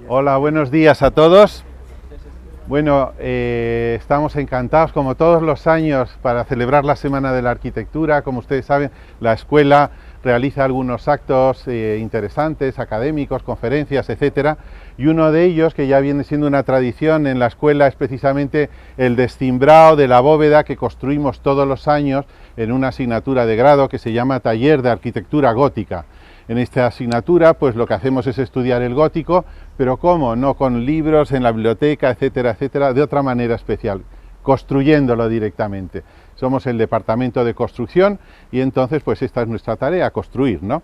Hola, buenos días a todos. Bueno, estamos encantados, como todos los años, para celebrar la Semana de la Arquitectura. Como ustedes saben, la escuela realiza algunos actos interesantes, académicos, conferencias, etcétera. Y uno de ellos, que ya viene siendo una tradición en la escuela, es precisamente el descimbrado de la bóveda que construimos todos los años en una asignatura de grado que se llama Taller de Arquitectura Gótica. En esta asignatura, pues lo que hacemos es estudiar el gótico, pero ¿cómo? No con libros en la biblioteca, etcétera, etcétera, de otra manera especial, construyéndolo directamente. Somos el departamento de construcción y entonces pues esta es nuestra tarea, construir, ¿no?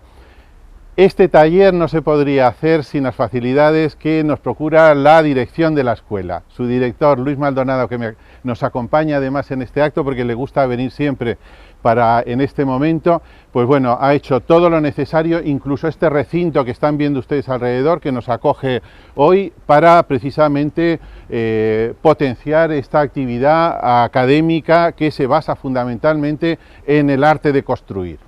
Este taller no se podría hacer sin las facilidades que nos procura la dirección de la escuela. Su director, Luis Maldonado, que nos acompaña además en este acto porque le gusta venir siempre para en este momento, pues bueno, ha hecho todo lo necesario, incluso este recinto que están viendo ustedes alrededor, que nos acoge hoy para precisamente potenciar esta actividad académica que se basa fundamentalmente en el arte de construir.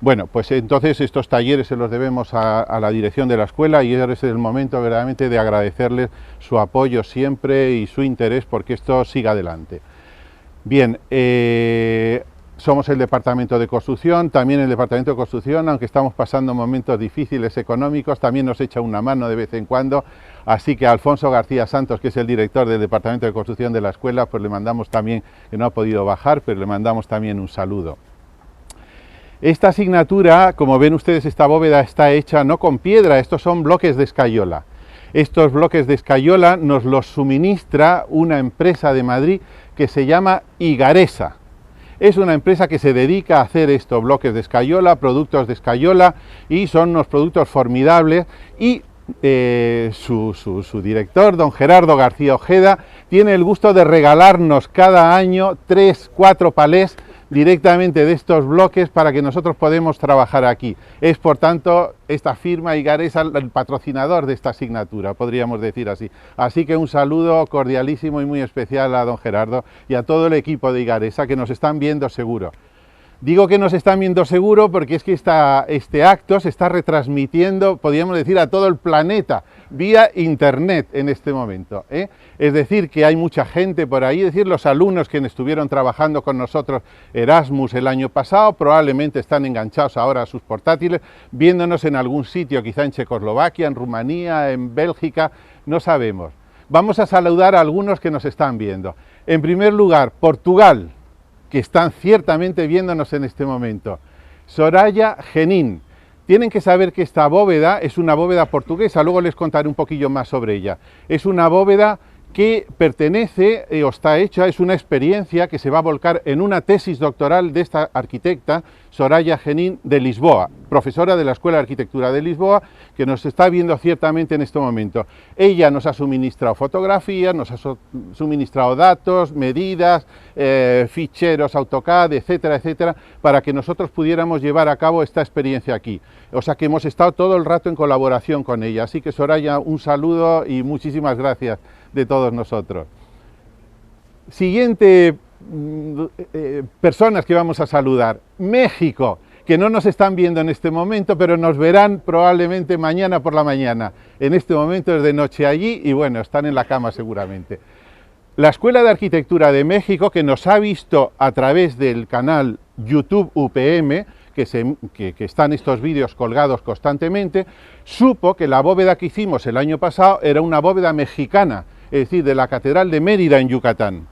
Bueno, pues entonces estos talleres se los debemos a la dirección de la escuela y ahora es el momento verdaderamente de agradecerles su apoyo siempre y su interés porque esto siga adelante. Bien, somos el departamento de construcción, también el departamento de construcción, aunque estamos pasando momentos difíciles económicos, también nos echa una mano de vez en cuando, así que a Alfonso García Santos, que es el director del departamento de construcción de la escuela, pues le mandamos también, que no ha podido bajar, pero le mandamos también un saludo. Esta asignatura, como ven ustedes, esta bóveda está hecha no con piedra, estos son bloques de escayola. Estos bloques de escayola nos los suministra una empresa de Madrid que se llama Igaresa. Es una empresa que se dedica a hacer estos bloques de escayola, productos de escayola, y son unos productos formidables. Y su director, don Gerardo García Ojeda, tiene el gusto de regalarnos cada año 3, 4 palés directamente de estos bloques para que nosotros podamos trabajar aquí. Es, por tanto, esta firma Igaresa el patrocinador de esta asignatura, podríamos decir así. Así que un saludo cordialísimo y muy especial a don Gerardo y a todo el equipo de Igaresa que nos están viendo seguro. Digo que nos están viendo seguro porque es que este acto se está retransmitiendo, podríamos decir, a todo el planeta, vía internet en este momento. Es decir, que hay mucha gente por ahí, es decir, los alumnos que estuvieron trabajando con nosotros Erasmus el año pasado, probablemente están enganchados ahora a sus portátiles, viéndonos en algún sitio, quizá en Checoslovaquia, en Rumanía, en Bélgica, no sabemos. Vamos a saludar a algunos que nos están viendo. En primer lugar, Portugal, que están ciertamente viéndonos en este momento. Soraya Genín. Tienen que saber que esta bóveda es una bóveda portuguesa, luego les contaré un poquillo más sobre ella. Es una bóveda que pertenece o está hecha, es una experiencia que se va a volcar en una tesis doctoral de esta arquitecta, Soraya Genín, de Lisboa, profesora de la Escuela de Arquitectura de Lisboa, que nos está viendo ciertamente en este momento. Ella nos ha suministrado fotografías, nos ha suministrado datos, medidas, ficheros AutoCAD, etcétera, etcétera, para que nosotros pudiéramos llevar a cabo esta experiencia aquí. O sea que hemos estado todo el rato en colaboración con ella. Así que Soraya, un saludo y muchísimas gracias de todos nosotros. Siguiente personas que vamos a saludar. México, que no nos están viendo en este momento, pero nos verán probablemente mañana por la mañana. En este momento es de noche allí y bueno, están en la cama seguramente. La Escuela de Arquitectura de México, que nos ha visto a través del canal YouTube UPM, que están estos vídeos colgados constantemente, supo que la bóveda que hicimos el año pasado era una bóveda mexicana, es decir, de la Catedral de Mérida en Yucatán.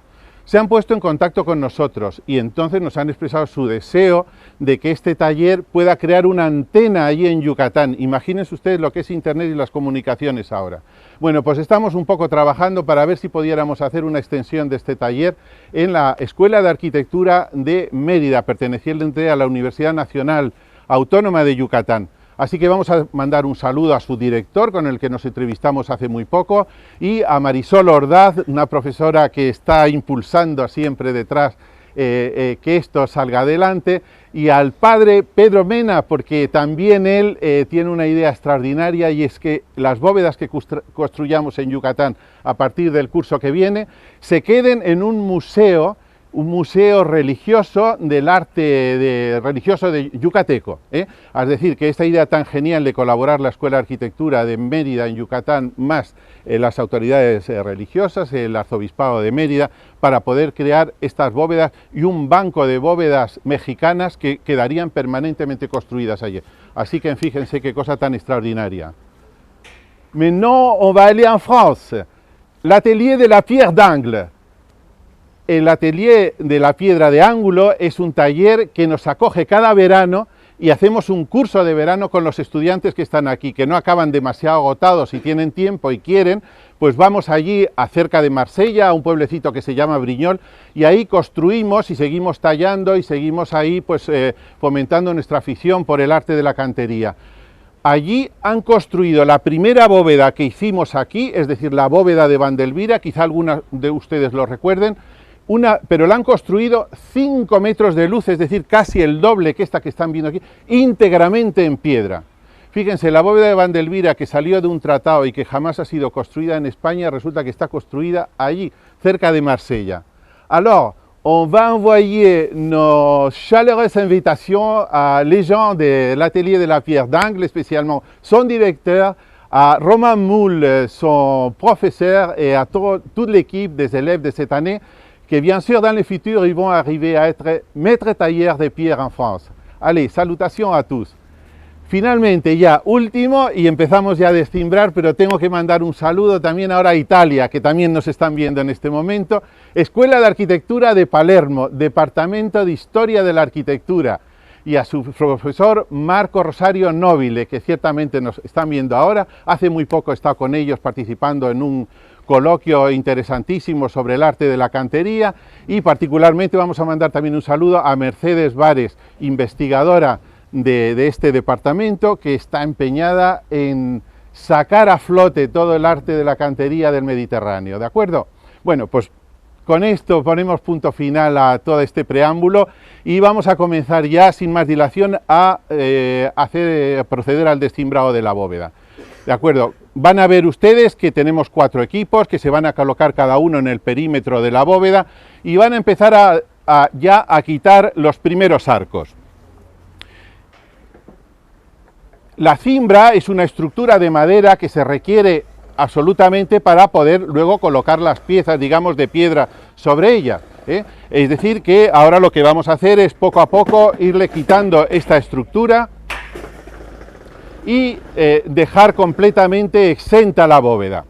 Se han puesto en contacto con nosotros y entonces nos han expresado su deseo de que este taller pueda crear una antena allí en Yucatán. Imagínense ustedes lo que es Internet y las comunicaciones ahora. Bueno, pues estamos un poco trabajando para ver si pudiéramos hacer una extensión de este taller en la Escuela de Arquitectura de Mérida, perteneciente a la Universidad Nacional Autónoma de Yucatán. Así que vamos a mandar un saludo a su director, con el que nos entrevistamos hace muy poco, y a Marisol Ordaz, una profesora que está impulsando siempre detrás que esto salga adelante, y al padre Pedro Mena, porque también él tiene una idea extraordinaria, y es que las bóvedas que construyamos en Yucatán a partir del curso que viene se queden en un museo un museo religioso del arte religioso de yucateco. Es decir, que esta idea tan genial de colaborar la Escuela de Arquitectura de Mérida en Yucatán más las autoridades religiosas, el Arzobispado de Mérida, para poder crear estas bóvedas y un banco de bóvedas mexicanas que quedarían permanentemente construidas allí. Así que fíjense qué cosa tan extraordinaria. Maintenant, on va aller en France. L'atelier de la pierre d'angle. El atelier de la piedra de ángulo es un taller que nos acoge cada verano y hacemos un curso de verano con los estudiantes que están aquí, que no acaban demasiado agotados y tienen tiempo y quieren, pues vamos allí cerca de Marsella, a un pueblecito que se llama Briñol, y ahí construimos y seguimos tallando y seguimos ahí pues fomentando nuestra afición por el arte de la cantería. Allí han construido la primera bóveda que hicimos aquí, es decir, la bóveda de Vandelvira, quizá algunos de ustedes lo recuerden, pero la han construido 5 metros de luz, es decir, casi el doble que esta que están viendo aquí, íntegramente en piedra. Fíjense, la bóveda de Vandelvira, que salió de un tratado y que jamás ha sido construida en España, resulta que está construida allí, cerca de Marsella. Alors, on va envoyer nos chaleureuses invitations à les gens de l'atelier de la pierre d'angle, spécialement son directeur, à Romain Moule, son professeur, et à toute l'équipe des élèves de cette année, que bien sûr dans le futur ils vont arriver à être maîtres tailleurs de pierre en France. Allez, salutations à tous. Finalmente, ya último, y empezamos ya a descimbrar, pero tengo que mandar un saludo también ahora a Italia, que también nos están viendo en este momento. Escuela de Arquitectura de Palermo, Departamento de Historia de la Arquitectura, y a su profesor Marco Rosario Nobile, que ciertamente nos están viendo ahora. Hace muy poco he estado con ellos participando en un coloquio interesantísimo sobre el arte de la cantería, y particularmente vamos a mandar también un saludo a Mercedes Vares, investigadora de este departamento, que está empeñada en sacar a flote todo el arte de la cantería del Mediterráneo, ¿de acuerdo? Bueno, pues con esto ponemos punto final a todo este preámbulo y vamos a comenzar ya sin más dilación a proceder al descimbrado de la bóveda. ¿De acuerdo? Van a ver ustedes que tenemos 4 equipos que se van a colocar cada uno en el perímetro de la bóveda y van a empezar ya a quitar los primeros arcos. La cimbra es una estructura de madera que se requiere absolutamente para poder luego colocar las piezas, digamos, de piedra sobre ella. Es decir, que ahora lo que vamos a hacer es poco a poco irle quitando esta estructura y dejar completamente exenta la bóveda.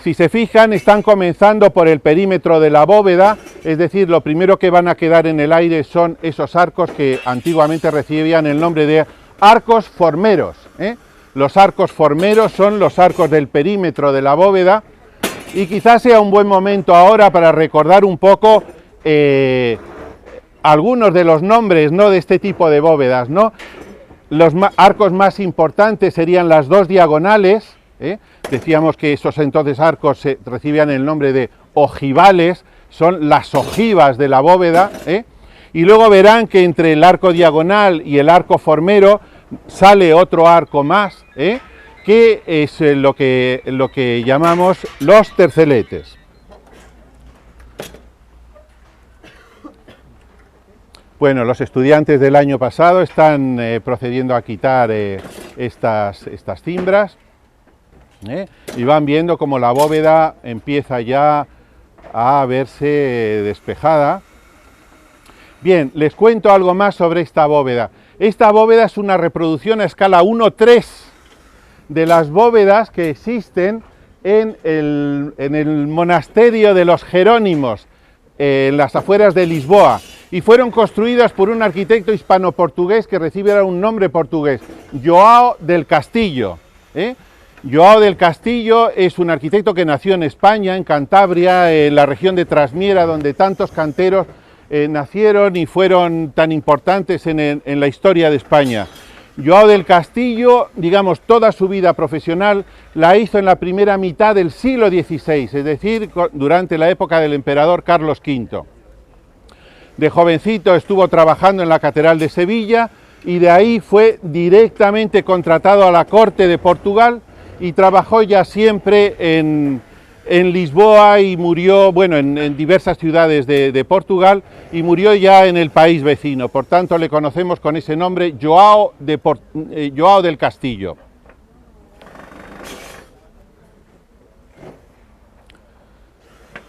Si se fijan, están comenzando por el perímetro de la bóveda, es decir, lo primero que van a quedar en el aire son esos arcos que antiguamente recibían el nombre de arcos formeros. Los arcos formeros son los arcos del perímetro de la bóveda, y quizás sea un buen momento ahora para recordar un poco algunos de los nombres, ¿no?, de este tipo de bóvedas, ¿no? Los arcos más importantes serían las 2 diagonales. Decíamos que esos entonces arcos recibían el nombre de ojivales, son las ojivas de la bóveda, y luego verán que entre el arco diagonal y el arco formero sale otro arco más, que es lo que llamamos los terceletes. Bueno, los estudiantes del año pasado están procediendo a quitar estas cimbras. Y van viendo como la bóveda empieza ya a verse despejada. Bien, les cuento algo más sobre esta bóveda. Esta bóveda es una reproducción a escala 1:3 de las bóvedas que existen en el monasterio de los Jerónimos, en las afueras de Lisboa, y fueron construidas por un arquitecto hispano-portugués que recibe un nombre portugués, João del Castillo. João del Castillo es un arquitecto que nació en España, en Cantabria, en la región de Trasmiera, donde tantos canteros nacieron y fueron tan importantes en la historia de España. João del Castillo, digamos, toda su vida profesional la hizo en la primera mitad del siglo XVI, es decir, durante la época del emperador Carlos V. De jovencito estuvo trabajando en la Catedral de Sevilla y de ahí fue directamente contratado a la corte de Portugal, y trabajó ya siempre en Lisboa y murió, bueno, en diversas ciudades de Portugal, y murió ya en el país vecino. Por tanto, le conocemos con ese nombre, João del Castillo.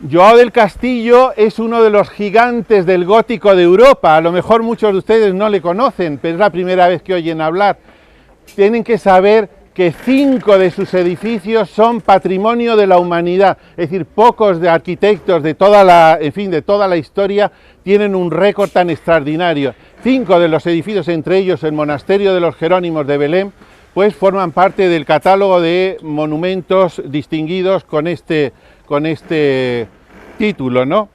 João del Castillo es uno de los gigantes del gótico de Europa. A lo mejor muchos de ustedes no le conocen, pero es la primera vez que oyen hablar. Tienen que saber que 5 de sus edificios son patrimonio de la humanidad. Es decir, pocos de arquitectos de toda la historia tienen un récord tan extraordinario. 5 de los edificios, entre ellos el monasterio de los Jerónimos de Belém, pues forman parte del catálogo de monumentos distinguidos con este título, ¿no?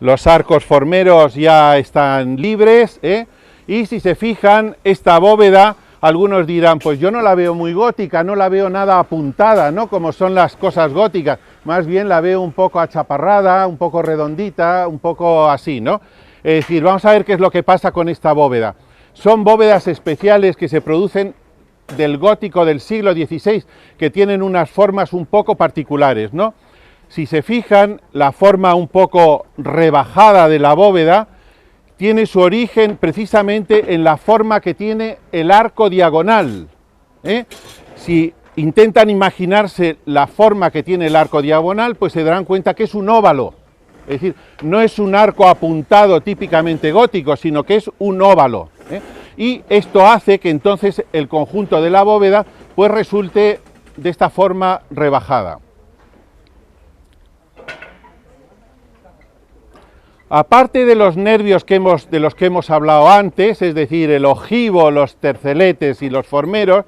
Los arcos formeros ya están libres, y si se fijan, esta bóveda, algunos dirán, pues yo no la veo muy gótica, no la veo nada apuntada, ¿no? Como son las cosas góticas, más bien la veo un poco achaparrada, un poco redondita, un poco así, ¿no? Es decir, vamos a ver qué es lo que pasa con esta bóveda. Son bóvedas especiales que se producen del gótico del siglo XVI, que tienen unas formas un poco particulares, ¿no? Si se fijan, la forma un poco rebajada de la bóveda tiene su origen precisamente en la forma que tiene el arco diagonal. Si intentan imaginarse la forma que tiene el arco diagonal, pues se darán cuenta que es un óvalo. Es decir, no es un arco apuntado típicamente gótico, sino que es un óvalo. Y esto hace que entonces el conjunto de la bóveda pues resulte de esta forma rebajada. Aparte de los nervios de los que hemos hablado antes, es decir, el ojivo, los terceletes y los formeros,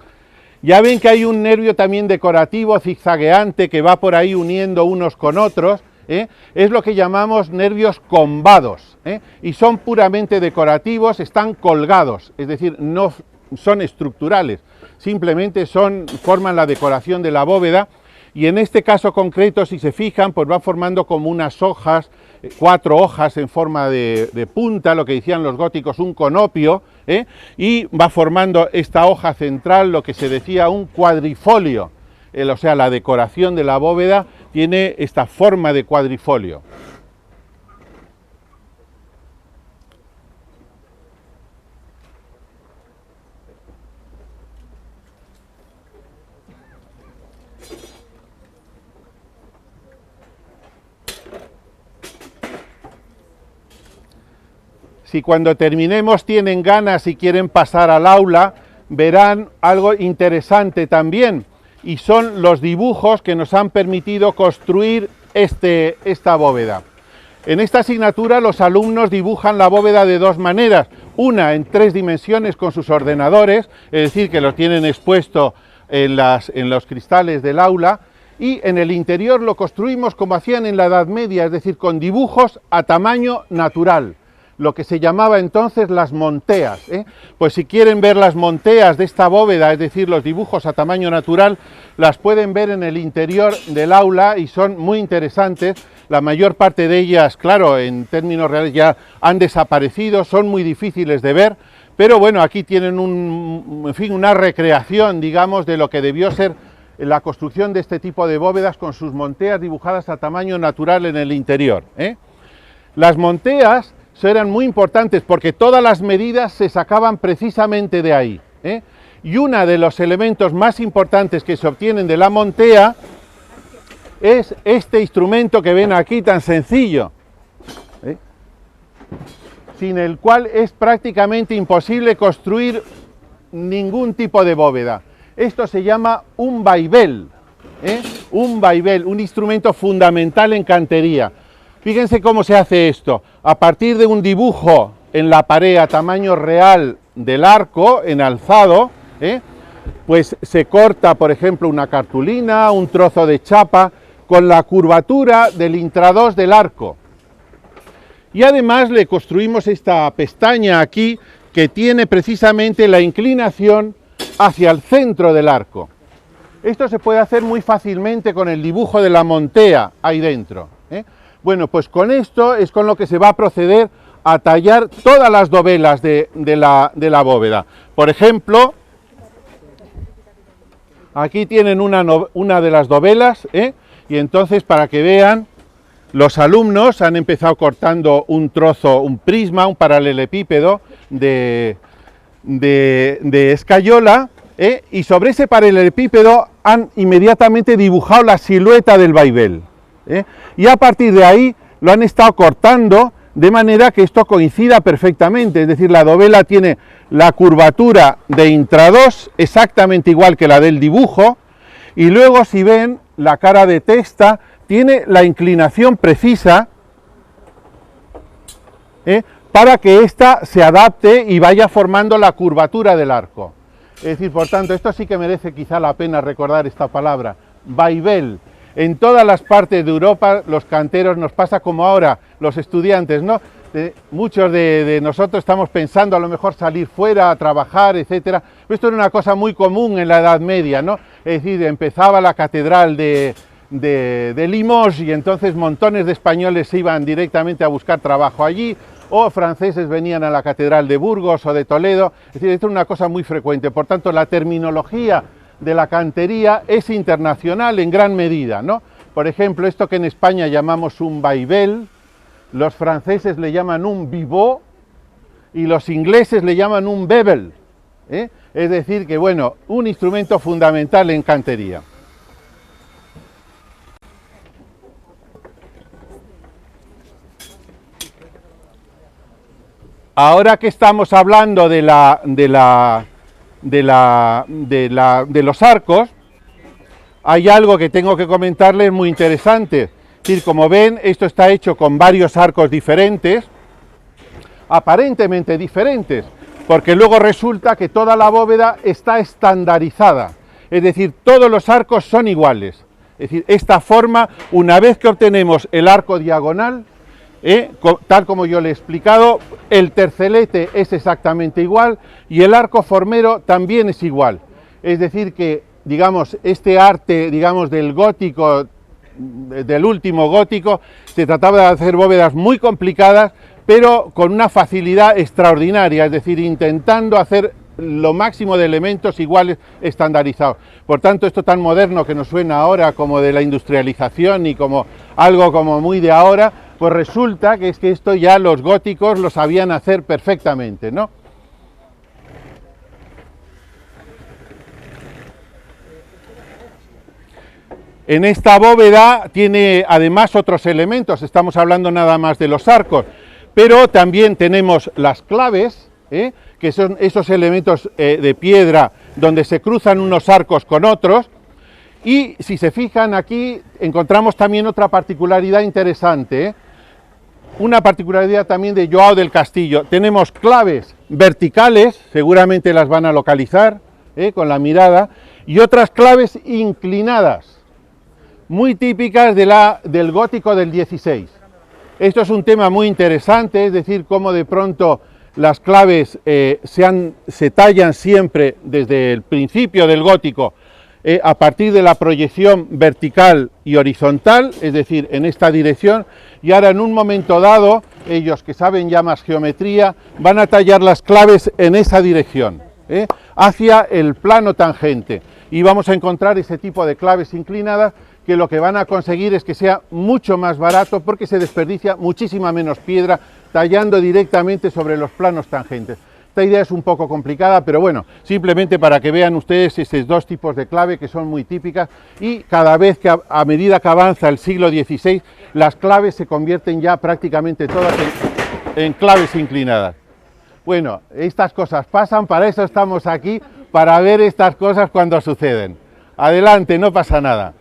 ya ven que hay un nervio también decorativo, zigzagueante, que va por ahí uniendo unos con otros, es lo que llamamos nervios combados, y son puramente decorativos, están colgados, es decir, no son estructurales, simplemente forman la decoración de la bóveda, y en este caso concreto, si se fijan, pues van formando como unas hojas, 4 hojas en forma de punta, lo que decían los góticos, un conopio, y va formando esta hoja central, lo que se decía un cuadrifolio, o sea, la decoración de la bóveda tiene esta forma de cuadrifolio. Si cuando terminemos tienen ganas y quieren pasar al aula, verán algo interesante también, y son los dibujos que nos han permitido construir esta bóveda. En esta asignatura los alumnos dibujan la bóveda de 2 maneras, una en 3 dimensiones con sus ordenadores, es decir, que los tienen expuesto en los cristales del aula, y en el interior lo construimos como hacían en la Edad Media, es decir, con dibujos a tamaño natural, lo que se llamaba entonces las monteas. Pues si quieren ver las monteas de esta bóveda, es decir, los dibujos a tamaño natural, las pueden ver en el interior del aula y son muy interesantes. La mayor parte de ellas, claro, en términos reales ya han desaparecido, son muy difíciles de ver, pero bueno, aquí tienen una recreación, digamos, de lo que debió ser la construcción de este tipo de bóvedas con sus monteas dibujadas a tamaño natural en el interior. Las monteas eran muy importantes porque todas las medidas se sacaban precisamente de ahí, y uno de los elementos más importantes que se obtienen de la montea es este instrumento que ven aquí tan sencillo, sin el cual es prácticamente imposible construir ningún tipo de bóveda. Esto se llama un vaivell, un instrumento fundamental en cantería. Fíjense cómo se hace esto. A partir de un dibujo en la pared a tamaño real del arco, en alzado, pues se corta, por ejemplo, una cartulina, un trozo de chapa, con la curvatura del intradós del arco. Y además le construimos esta pestaña aquí, que tiene precisamente la inclinación hacia el centro del arco. Esto se puede hacer muy fácilmente con el dibujo de la montea ahí dentro. Bueno, pues con esto es con lo que se va a proceder a tallar todas las dovelas de la bóveda. Por ejemplo, aquí tienen una de las dovelas, y entonces, para que vean, los alumnos han empezado cortando un trozo, un prisma, un paralelepípedo de escayola, y sobre ese paralelepípedo han inmediatamente dibujado la silueta del vaivén, y a partir de ahí lo han estado cortando de manera que esto coincida perfectamente, es decir, la dovela tiene la curvatura de intrados exactamente igual que la del dibujo, y luego, si ven, la cara de testa tiene la inclinación precisa para que ésta se adapte y vaya formando la curvatura del arco. Es decir, por tanto, esto sí que merece quizá la pena recordar esta palabra, vaivén. En todas las partes de Europa, los canteros, nos pasa como ahora, los estudiantes, ¿no? Muchos de nosotros estamos pensando a lo mejor salir fuera a trabajar, etcétera. Esto era una cosa muy común en la Edad Media, ¿no? Es decir, empezaba la catedral de Limoges y entonces montones de españoles se iban directamente a buscar trabajo allí, o franceses venían a la catedral de Burgos o de Toledo. Es decir, esto es una cosa muy frecuente. Por tanto, la terminología de la cantería es internacional en gran medida, ¿no? Por ejemplo, esto que en España llamamos un vaivén, los franceses le llaman un vivot y los ingleses le llaman un bevel, Es decir, que bueno, un instrumento fundamental en cantería. Ahora que estamos hablando de los arcos, hay algo que tengo que comentarles muy interesante. Es decir, como ven, esto está hecho con varios arcos diferentes, aparentemente diferentes, porque luego resulta que toda la bóveda está estandarizada, es decir, todos los arcos son iguales. Es decir, esta forma, una vez que obtenemos el arco diagonal, tal como yo le he explicado, el tercelete es exactamente igual y el arco formero también es igual. Es decir que, digamos, este arte, digamos, del gótico, del último gótico, se trataba de hacer bóvedas muy complicadas, pero con una facilidad extraordinaria, es decir, intentando hacer lo máximo de elementos iguales estandarizados. Por tanto, esto tan moderno que nos suena ahora como de la industrialización y como algo como muy de ahora, pues resulta que es que esto ya los góticos lo sabían hacer perfectamente, ¿no? En esta bóveda tiene además otros elementos, estamos hablando nada más de los arcos, pero también tenemos las claves, que son esos elementos de piedra donde se cruzan unos arcos con otros, y si se fijan aquí encontramos también otra particularidad interesante, una particularidad también de Joao del Castillo. Tenemos claves verticales, seguramente las van a localizar con la mirada, y otras claves inclinadas, muy típicas del gótico del 16. Esto es un tema muy interesante, es decir, cómo de pronto las claves se tallan siempre desde el principio del gótico a partir de la proyección vertical y horizontal, es decir, en esta dirección, y ahora en un momento dado, ellos que saben ya más geometría, van a tallar las claves en esa dirección, hacia el plano tangente, y vamos a encontrar ese tipo de claves inclinadas que lo que van a conseguir es que sea mucho más barato porque se desperdicia muchísima menos piedra tallando directamente sobre los planos tangentes. Esta idea es un poco complicada, pero bueno, simplemente para que vean ustedes esos dos tipos de clave que son muy típicas, y cada vez que a medida que avanza el siglo XVI, las claves se convierten ya prácticamente todas en claves inclinadas. Bueno, estas cosas pasan, para eso estamos aquí, para ver estas cosas cuando suceden. Adelante, no pasa nada.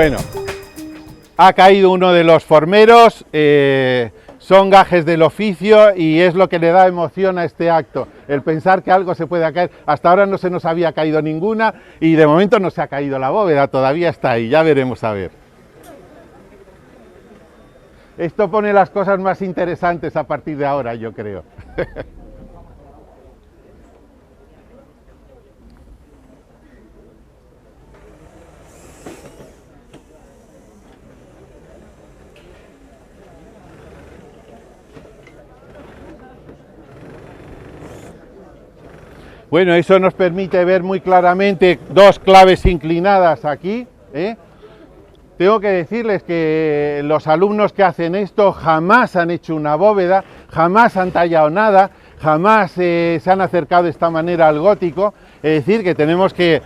Bueno, ha caído uno de los formeros, son gajes del oficio y es lo que le da emoción a este acto, el pensar que algo se puede caer. Hasta ahora no se nos había caído ninguna y de momento no se ha caído la bóveda, todavía está ahí, ya veremos a ver. Esto pone las cosas más interesantes a partir de ahora, yo creo. Bueno, eso nos permite ver muy claramente dos claves inclinadas aquí, ¿eh? Tengo que decirles que los alumnos que hacen esto jamás han hecho una bóveda, jamás han tallado nada, jamás se han acercado de esta manera al gótico. Es decir, que tenemos que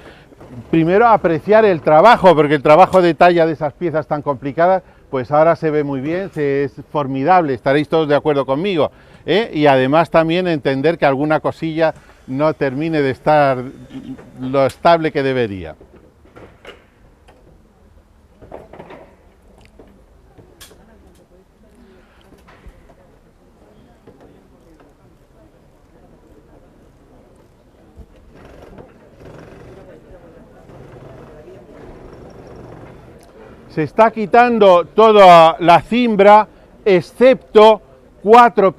primero apreciar el trabajo, porque el trabajo de talla de esas piezas tan complicadas, pues ahora se ve muy bien, es formidable, estaréis todos de acuerdo conmigo, ¿eh? Y además también entender que alguna cosilla no termine de estar lo estable que debería. Se está quitando toda la cimbra, excepto 5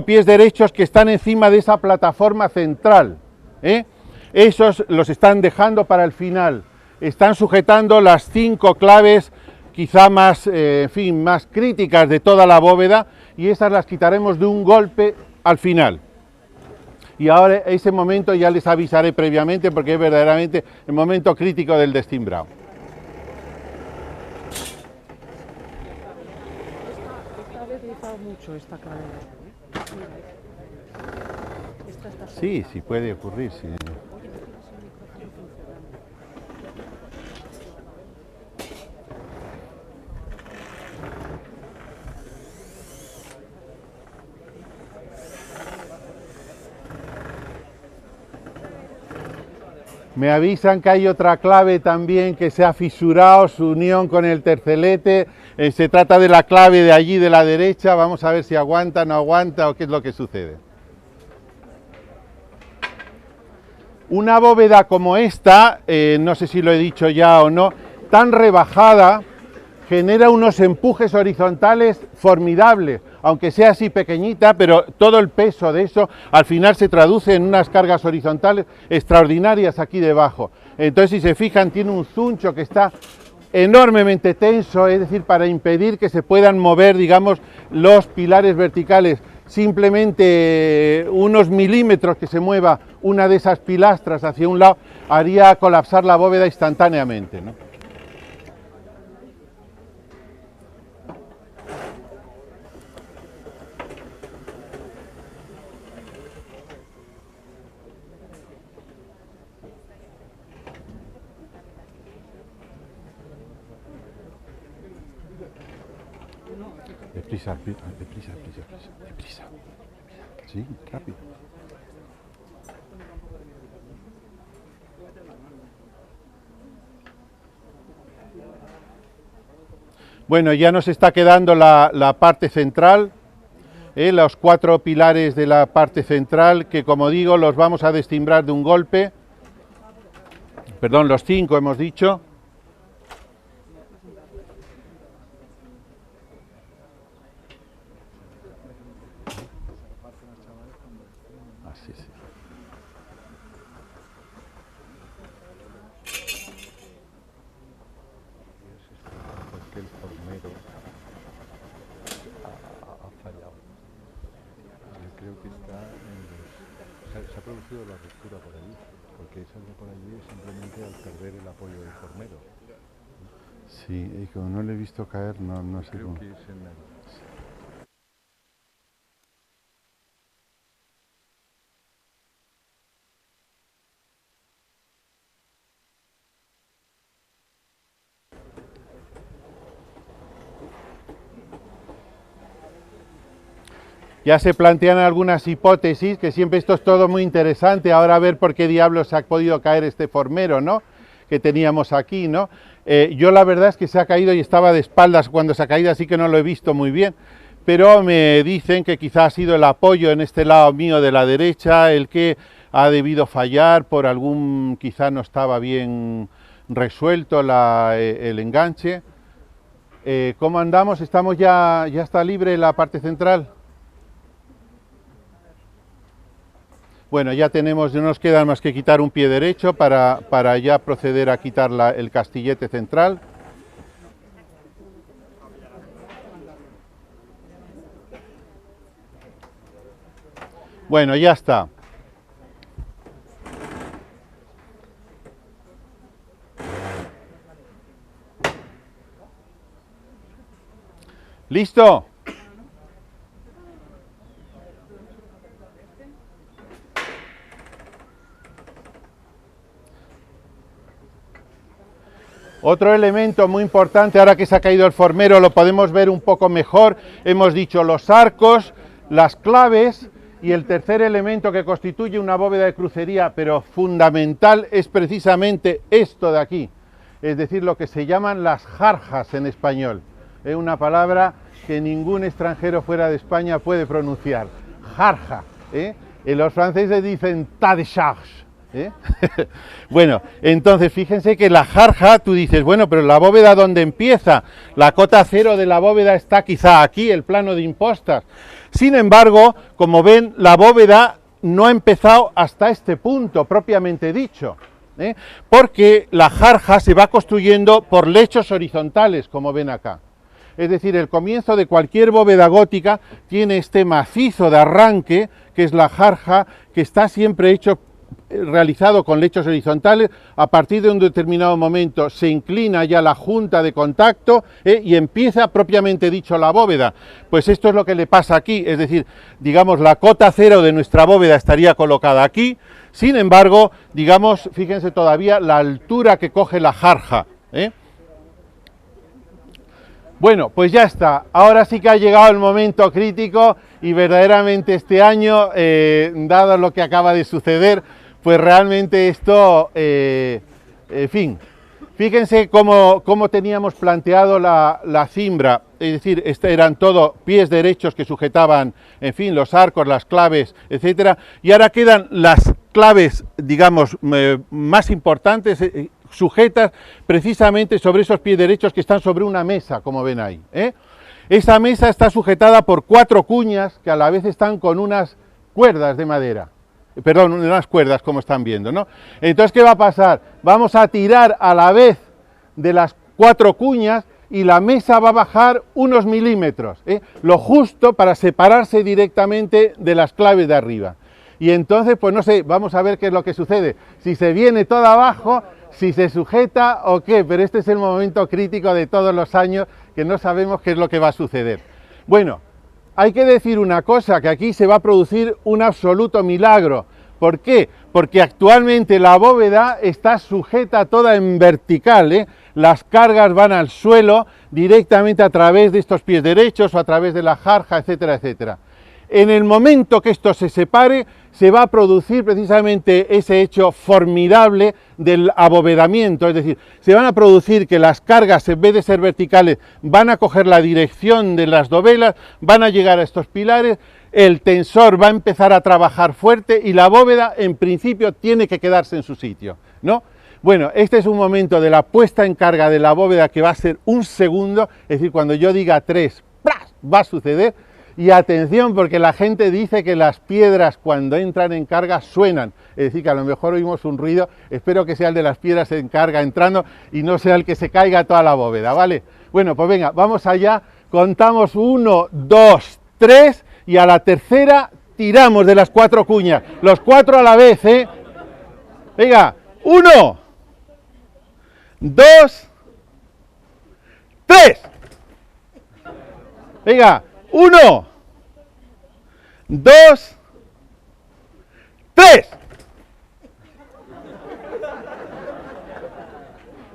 pies derechos que están encima de esa plataforma central, ¿eh? Esos los están dejando para el final. Están sujetando las 5 claves quizá más, más críticas de toda la bóveda, y esas las quitaremos de un golpe al final. Y ahora ese momento ya les avisaré previamente porque es verdaderamente el momento crítico del destimbrado. Mucho esta clave. Sí, sí puede ocurrir, sí. Me avisan que hay otra clave también que se ha fisurado, su unión con el tercelete. Se trata de la clave de allí de la derecha. Vamos a ver si aguanta, no aguanta o qué es lo que sucede. Una bóveda como esta, no sé si lo he dicho ya o no, tan rebajada, genera unos empujes horizontales formidables, aunque sea así pequeñita, pero todo el peso de eso al final se traduce en unas cargas horizontales extraordinarias aquí debajo. Entonces, si se fijan, tiene un zuncho que está enormemente tenso, es decir, para impedir que se puedan mover, digamos, los pilares verticales. Simplemente unos milímetros que se mueva una de esas pilastras hacia un lado haría colapsar la bóveda instantáneamente, ¿no? Deprisa, deprisa, deprisa, deprisa. Sí, rápido. Bueno, ya nos está quedando la parte central, los 4 pilares de la parte central, que como digo, los vamos a destimbrar de un golpe. Perdón, los 5 hemos dicho. Así sí. Que el formero ha fallado. Yo creo que está en se ha producido la ruptura por allí, porque esa de por allí es simplemente al perder el apoyo del formero. Sí, y como no le he visto caer, no sé cómo. Que es en el... Ya se plantean algunas hipótesis, que siempre esto es todo muy interesante, ahora a ver por qué diablos se ha podido caer este formero, ¿no? que teníamos aquí, ¿no? Yo la verdad es que se ha caído y estaba de espaldas cuando se ha caído, así que no lo he visto muy bien, pero me dicen que quizás ha sido el apoyo en este lado mío de la derecha el que ha debido fallar por algún, quizás no estaba bien resuelto el enganche. ¿Cómo andamos? ¿Estamos ya está libre la parte central? Bueno, ya tenemos, no nos queda más que quitar un pie derecho para ya proceder a quitar el castillete central. Bueno, ya está. ¿Listo? Otro elemento muy importante, ahora que se ha caído el formero, lo podemos ver un poco mejor. Hemos dicho los arcos, las claves y el tercer elemento que constituye una bóveda de crucería, pero fundamental, es precisamente esto de aquí. Es decir, lo que se llaman las jarjas en español. Es una palabra que ningún extranjero fuera de España puede pronunciar. Jarja. Y los franceses dicen tas de charge. Bueno, entonces fíjense que la jarja, tú dices, bueno, pero la bóveda ¿dónde empieza? La cota cero de la bóveda está quizá aquí, el plano de impostas. Sin embargo, como ven, la bóveda no ha empezado hasta este punto, propiamente dicho, porque la jarja se va construyendo por lechos horizontales, como ven acá. Es decir, el comienzo de cualquier bóveda gótica tiene este macizo de arranque, que es la jarja, que está siempre realizado con lechos horizontales. A partir de un determinado momento se inclina ya la junta de contacto y empieza propiamente dicho la bóveda. Pues esto es lo que le pasa aquí, es decir, digamos, la cota cero de nuestra bóveda estaría colocada aquí. Sin embargo, digamos, fíjense todavía la altura que coge la jarja. Bueno, pues ya está. Ahora sí que ha llegado el momento crítico y verdaderamente este año, dado lo que acaba de suceder, pues realmente esto, en fin, fíjense cómo teníamos planteado la cimbra, es decir, eran todo pies derechos que sujetaban, en fin, los arcos, las claves, etcétera, y ahora quedan las claves, digamos, más importantes, sujetas precisamente sobre esos pies derechos que están sobre una mesa, como ven ahí. Esa mesa está sujetada por 4 cuñas que a la vez están con unas cuerdas de madera. Perdón, unas cuerdas, como están viendo, ¿no? Entonces, ¿qué va a pasar? Vamos a tirar a la vez de las 4 cuñas y la mesa va a bajar unos milímetros, lo justo para separarse directamente de las claves de arriba. Y entonces, pues no sé, vamos a ver qué es lo que sucede. Si se viene todo abajo, si se sujeta o qué, pero este es el momento crítico de todos los años que no sabemos qué es lo que va a suceder. Bueno, hay que decir una cosa, que aquí se va a producir un absoluto milagro. ¿Por qué? Porque actualmente la bóveda está sujeta toda en vertical, Las cargas van al suelo directamente a través de estos pies derechos o a través de la jarja, etcétera, etcétera. En el momento que esto se separe, se va a producir precisamente ese hecho formidable del abovedamiento, es decir, se van a producir que las cargas, en vez de ser verticales, van a coger la dirección de las dovelas, van a llegar a estos pilares, el tensor va a empezar a trabajar fuerte y la bóveda, en principio, tiene que quedarse en su sitio, ¿no? Bueno, este es un momento de la puesta en carga de la bóveda que va a ser un segundo, es decir, cuando yo diga 3, ¡plas!, va a suceder. Y atención, porque la gente dice que las piedras cuando entran en carga suenan, es decir, que a lo mejor oímos un ruido, espero que sea el de las piedras en carga entrando y no sea el que se caiga toda la bóveda, ¿vale? Bueno, pues venga, vamos allá, contamos 1, 2, 3 y a la tercera tiramos de las 4 cuñas, los 4 a la vez, Venga, 1, 2, 3. Venga. 1, 2, 3.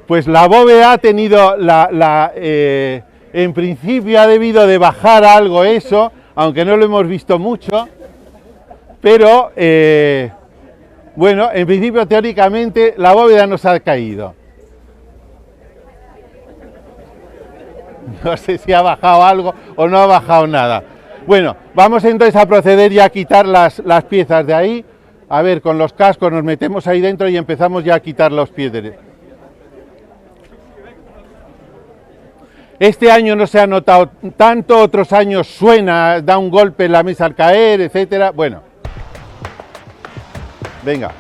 Pues la bóveda ha tenido en principio ha debido de bajar algo eso, aunque no lo hemos visto mucho, pero bueno, en principio teóricamente la bóveda nos ha caído. No sé si ha bajado algo o no ha bajado nada. Bueno, vamos entonces a proceder ya a quitar las piezas de ahí. A ver, con los cascos nos metemos ahí dentro y empezamos ya a quitar los pies. Este año no se ha notado tanto, otros años suena, da un golpe en la mesa al caer, etcétera. Bueno, venga,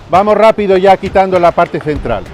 vamos rápido ya quitando la parte central.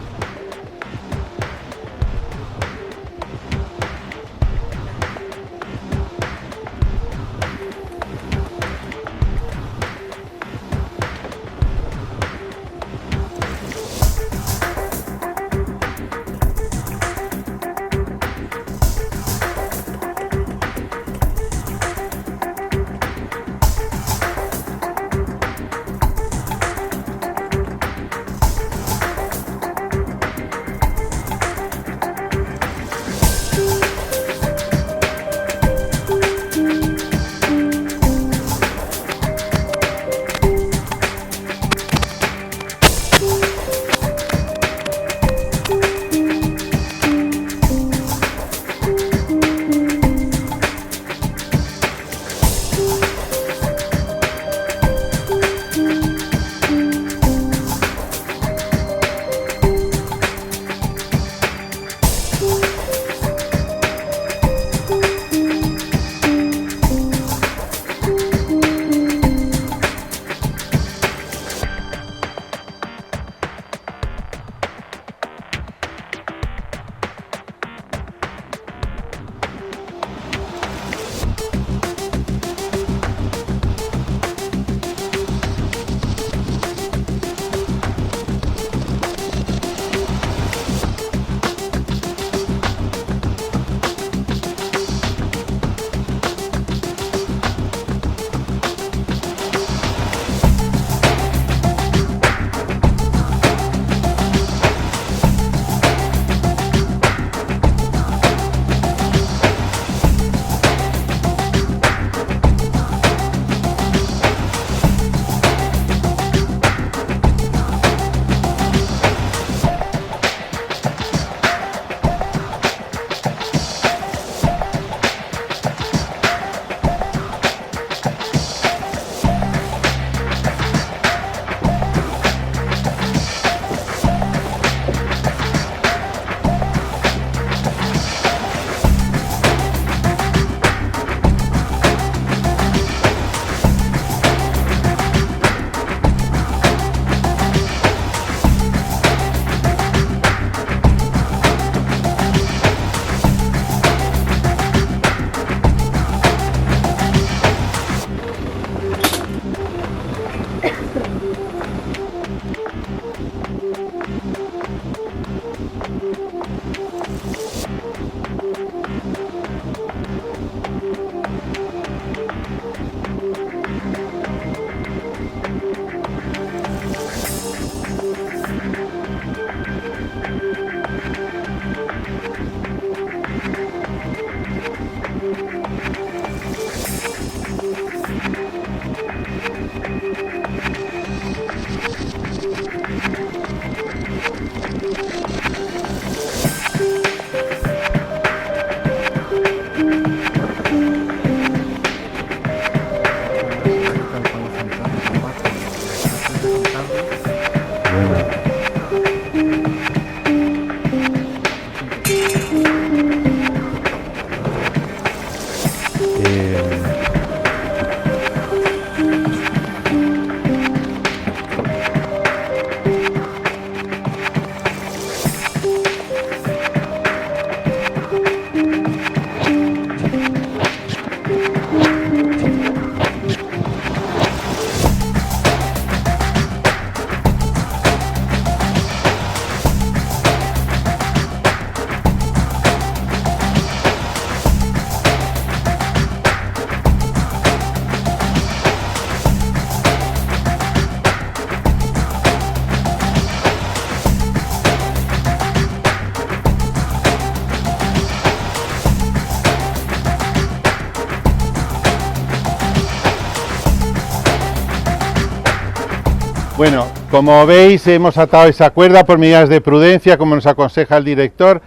Bueno, como veis hemos atado esa cuerda por medidas de prudencia, como nos aconseja el director,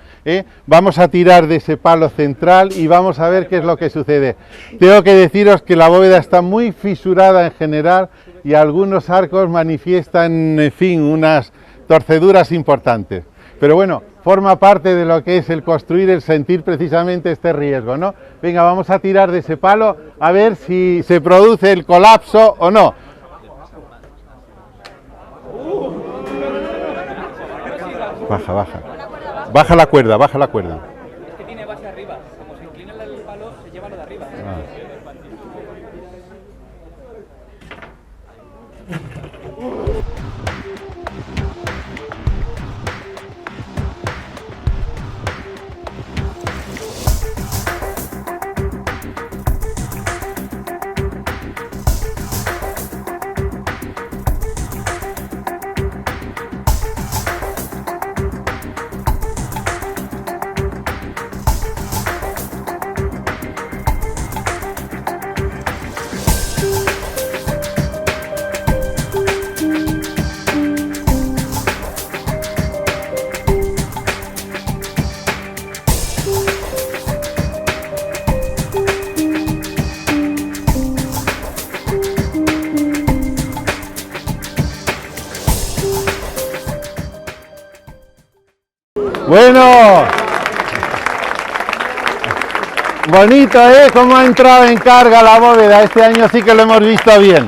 Vamos a tirar de ese palo central y vamos a ver qué es lo que sucede. Tengo que deciros que la bóveda está muy fisurada en general y algunos arcos manifiestan, en fin, unas torceduras importantes. Pero bueno, forma parte de lo que es el construir, el sentir precisamente este riesgo, ¿no? Venga, vamos a tirar de ese palo a ver si se produce el colapso o no. Baja, baja. Baja la cuerda, baja la cuerda. Es que tiene base arriba. Como se inclina el palo, se lleva lo de arriba. Bueno, bonito, ¿eh? Cómo ha entrado en carga la bóveda. Este año sí que lo hemos visto bien.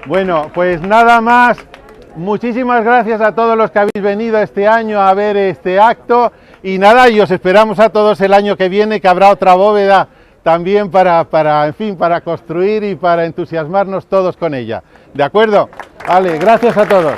Bueno, pues nada más. Muchísimas gracias a todos los que habéis venido este año a ver este acto. Y nada, y os esperamos a todos el año que viene, que habrá otra bóveda también para construir y para entusiasmarnos todos con ella. ¿De acuerdo? Vale, gracias a todos.